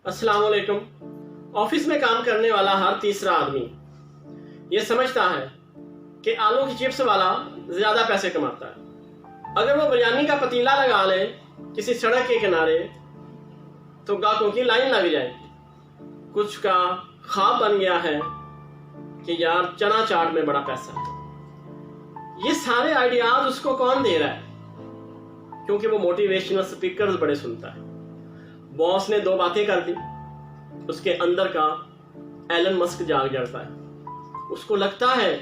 अस्सलाम वालेकुम। ऑफिस में काम करने वाला हर तीसरा आदमी ये समझता है कि आलू की चिप्स वाला ज्यादा पैसे कमाता है। अगर वो बिरयानी का पतीला लगा ले किसी सड़क के किनारे तो ग्राहकों की लाइन लग जाएगी। कुछ का ख्वाब बन गया है कि यार चना चाट में बड़ा पैसा है। ये सारे आइडियाज उसको कौन दे रहा है? क्योंकि वो मोटिवेशनल स्पीकर्स बड़े सुनता है। बॉस ने दो बातें कर दी, उसके अंदर का एलन मस्क जाग जाता है। उसको लगता है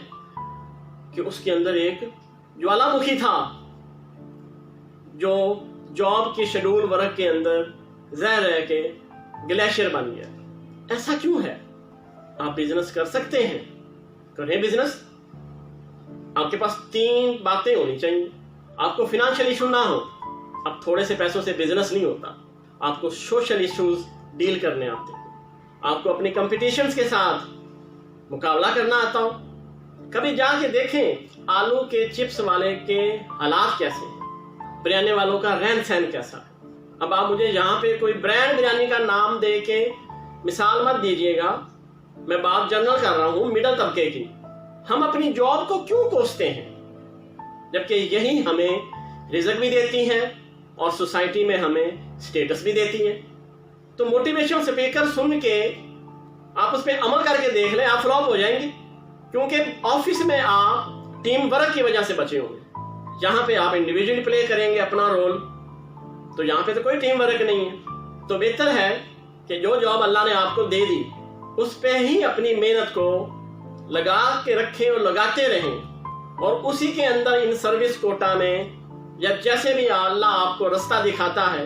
कि उसके अंदर एक ज्वालामुखी था जो जॉब की शेड्यूल वर्क के अंदर रह के ग्लेशियर बन गया। ऐसा क्यों है? आप बिजनेस कर सकते हैं, करें बिजनेस। आपके पास 3 बातें होनी चाहिए। आपको फिनेंशियल इशू ना हो। अब थोड़े से पैसों से बिजनेस नहीं होता। आपको सोशल इश्यूज डील करने आते हैं। आपको अपने कंपटीशंस के साथ मुकाबला करना आता हो। कभी जाके देखें आलू के चिप्स वाले के हालात कैसे हैं, बिरयानी वालों का रहन सहन कैसा है। अब आप मुझे यहाँ पे कोई ब्रांड बिरयानी का नाम दे के मिसाल मत दीजिएगा। मैं बात जनरल कर रहा हूँ, मिडिल तबके की। हम अपनी जॉब को क्यों कोसते हैं जबकि यही हमें रिज़्क भी देती है और सोसाइटी में हमें स्टेटस भी देती है। तो मोटिवेशनल स्पीकर सुन के आप उस पर अमल करके देख लें, आप फ्लॉप हो जाएंगे। क्योंकि ऑफिस में आप टीम वर्क की वजह से बचे होंगे। जहां पे आप इंडिविजुअली प्ले करेंगे अपना रोल, तो यहाँ पे तो कोई टीम वर्क नहीं है। तो बेहतर है कि जो जॉब अल्लाह ने आपको दे दी उस पे ही अपनी मेहनत को लगा के रखें और लगाते रहें, और उसी के अंदर इन सर्विस कोटा में या जैसे भी अल्लाह आपको रास्ता दिखाता है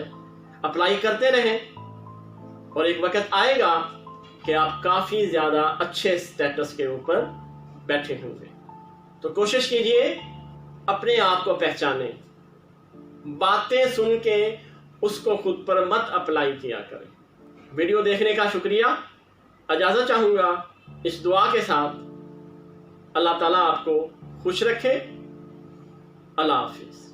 अप्लाई करते रहें। और एक वक्त आएगा कि आप काफी ज्यादा अच्छे स्टेटस के ऊपर बैठे होंगे। तो कोशिश कीजिए अपने आप को पहचाने। बातें सुन के उसको खुद पर मत अप्लाई किया करें। वीडियो देखने का शुक्रिया। इजाजत चाहूंगा इस दुआ के साथ, अल्लाह ताला आपको खुश रखे। अल्लाह हाफिज।